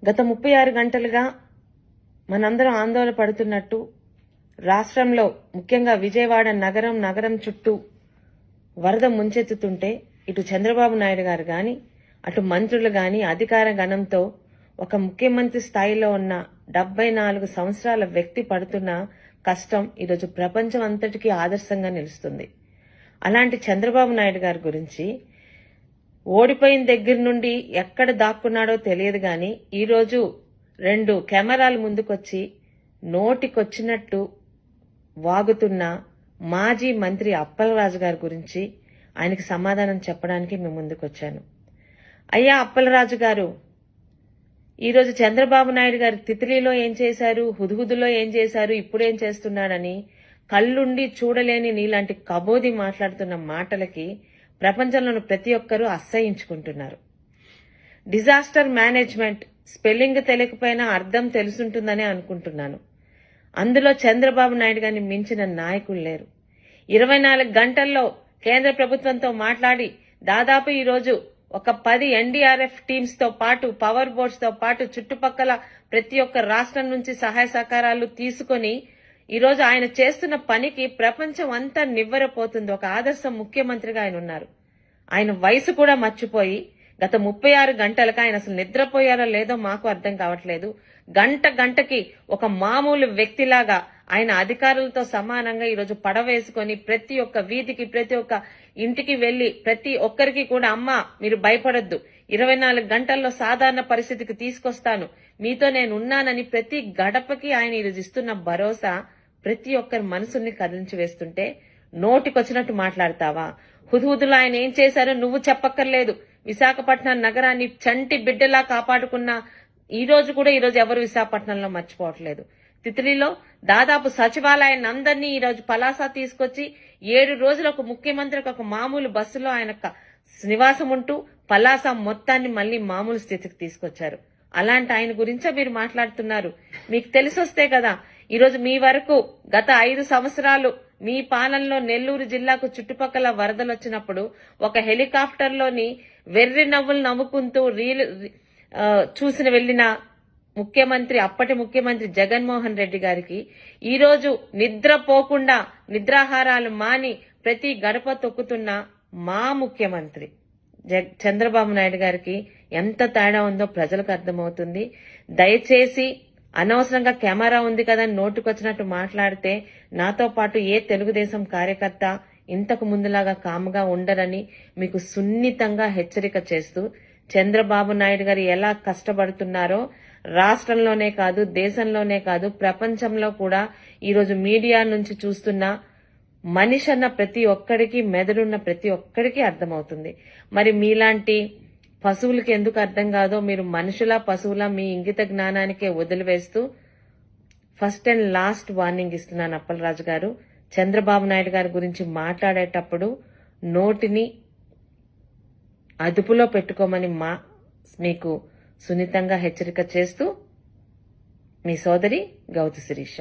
గత 36 గంటలుగా మనందరం ఆందోళన పడుతున్నట్టు రాష్ట్రంలో ముఖ్యంగా విజయవాడ నగరం చుట్టూ వరద ముంచెత్తుతుంటే ఇటు చంద్రబాబు నాయుడు గారు గాని అటు మంత్రులు గాని అధికార గణంతో ఒక ముఖ్యమంత్రి స్థాయిలో ఉన్న 74 సంవత్సరాల వ్యక్తి పడుతున్న కష్టం ఈరోజు ప్రపంచం అంతటికీ ఆదర్శంగా నిలుస్తుంది. అలాంటి చంద్రబాబు నాయుడు గారి గురించి ఓడిపోయిన దగ్గర నుండి ఎక్కడ దాక్కున్నాడో తెలియదు గాని ఈరోజు 2 కెమెరాల ముందుకొచ్చి నోటికొచ్చినట్టు వాగుతున్న మాజీ మంత్రి అప్పలరాజు గారి గురించి ఆయనకి సమాధానం చెప్పడానికి మేము ముందుకొచ్చాను. అయ్యా అప్పలరాజు గారు, ఈరోజు చంద్రబాబు నాయుడు గారి తిత్లీలో ఏం చేశారు, హుదుహుదులో ఏం చేశారు, ఇప్పుడేం చేస్తున్నాడని కళ్ళుండి చూడలేని నీలాంటి కబోది మాట్లాడుతున్న మాటలకి ప్రపంచంలోని ప్రతి ఒక్కరూ అసహ్యించుకుంటున్నారు. డిజాస్టర్ మేనేజ్మెంట్ స్పెల్లింగ్ తెలియకపోయినా అర్థం తెలుసుంటుందనే అనుకుంటున్నాను. అందులో చంద్రబాబు నాయుడు గారిని మించిన నాయకులు లేరు. 24 గంటల్లో కేంద్ర ప్రభుత్వంతో మాట్లాడి దాదాపు ఈరోజు ఒక 10 ఎన్డీఆర్ఎఫ్ టీమ్స్ తో పాటు పవర్ బోర్డ్స్ తో పాటు చుట్టుపక్కల ప్రతి ఒక్క రాష్ట్రం నుంచి సహాయ సహకారాలు తీసుకుని ఈరోజు ఆయన చేస్తున్న పనికి ప్రపంచం అంతా నివ్వెరపోతుంది. ఒక ఆదర్శ ముఖ్యమంత్రిగా ఆయన ఉన్నారు. ఆయన వయసు కూడా మర్చిపోయి గత 36 గంటలకు ఆయన అసలు నిద్రపోయారో లేదో మాకు అర్థం కావట్లేదు. గంటకి ఒక మామూలు వ్యక్తిలాగా ఆయన అధికారులతో సమానంగా ఈరోజు పడవేసుకొని ప్రతి ఒక్క వీధికి ప్రతి ఒక్క ఇంటికి వెళ్లి ప్రతి ఒక్కరికి కూడా అమ్మా మీరు భయపడొద్దు, 24 గంటల్లో సాధారణ పరిస్థితికి తీసుకొస్తాను, మీతో నేను ఉన్నానని ప్రతి గడపకి ఆయన ఈరోజు ఇస్తున్న భరోసా ప్రతి ఒక్కరి మనసుల్ని కదిలించి వేస్తుంటే నోటికొచ్చినట్టు మాట్లాడతావా? హుదుహుదులో ఆయన ఏం చేశారో నువ్వు చెప్పక్కర్లేదు. విశాఖపట్నం నగరాన్ని చంటి బిడ్డలా కాపాడుకున్న ఈరోజు ఎవరు విశాఖపట్నంలో మర్చిపోవట్లేదు. తిత్లీలో దాదాపు సచివాలయాన్ని అందరినీ ఈరోజు పలాస తీసుకొచ్చి 7 రోజులు ఒక ముఖ్యమంత్రికి ఒక మామూలు బస్సులో ఆయన నివాసం ఉంటూ పలాస మొత్తాన్ని మళ్లీ మామూలు స్థితికి తీసుకొచ్చారు. అలాంటి ఆయన గురించే మీరు మాట్లాడుతున్నారు. మీకు తెలిసొస్తే కదా ఈరోజు మీ వరకు గత 5 సంవత్సరాలు మీ పాలనలో నెల్లూరు జిల్లాకు చుట్టుపక్కల వరదలు వచ్చినప్పుడు ఒక హెలికాప్టర్లోని వెర్రి నవ్వులు నవ్వుకుంటూ చూసిన వెళ్లిన ముఖ్యమంత్రి అప్పటి ముఖ్యమంత్రి జగన్మోహన్ రెడ్డి గారికి ఈరోజు నిద్రపోకుండా నిద్రాహారాలు మాని ప్రతి గడప తొక్కుతున్న మా ముఖ్యమంత్రి చంద్రబాబు నాయుడు గారికి ఎంత తేడా ఉందో ప్రజలకు అర్థమవుతుంది. దయచేసి అనవసరంగా కెమెరా ఉంది కదా నోటుకొచ్చినట్టు మాట్లాడితే నాతో పాటు ఏ తెలుగుదేశం కార్యకర్త ఇంతకు ముందులాగా కాముగా ఉండరని మీకు సున్నితంగా హెచ్చరిక చేస్తూ, చంద్రబాబు నాయుడు గారు ఎలా కష్టపడుతున్నారో రాష్ట్రంలోనే కాదు దేశంలోనే కాదు ప్రపంచంలో కూడా ఈరోజు మీడియా నుంచి చూస్తున్న మనిషి అన్న ప్రతి ఒక్కడికి మెదడున్న ప్రతి ఒక్కడికి అర్థమవుతుంది. మరి మీలాంటి పశువులకి ఎందుకు అర్థం కాదో మీరు మనుషుల పశువుల మీ ఇంగిత జ్ఞానానికే వదిలివేస్తూ ఫస్ట్ అండ్ లాస్ట్ వార్నింగ్ ఇస్తున్నాను అప్పలరాజు గారు. చంద్రబాబు నాయుడు గారి గురించి మాట్లాడేటప్పుడు నోటిని అదుపులో పెట్టుకోమని మీకు సున్నితంగా హెచ్చరిక చేస్తూ మీ సోదరి గౌతు శిరీష.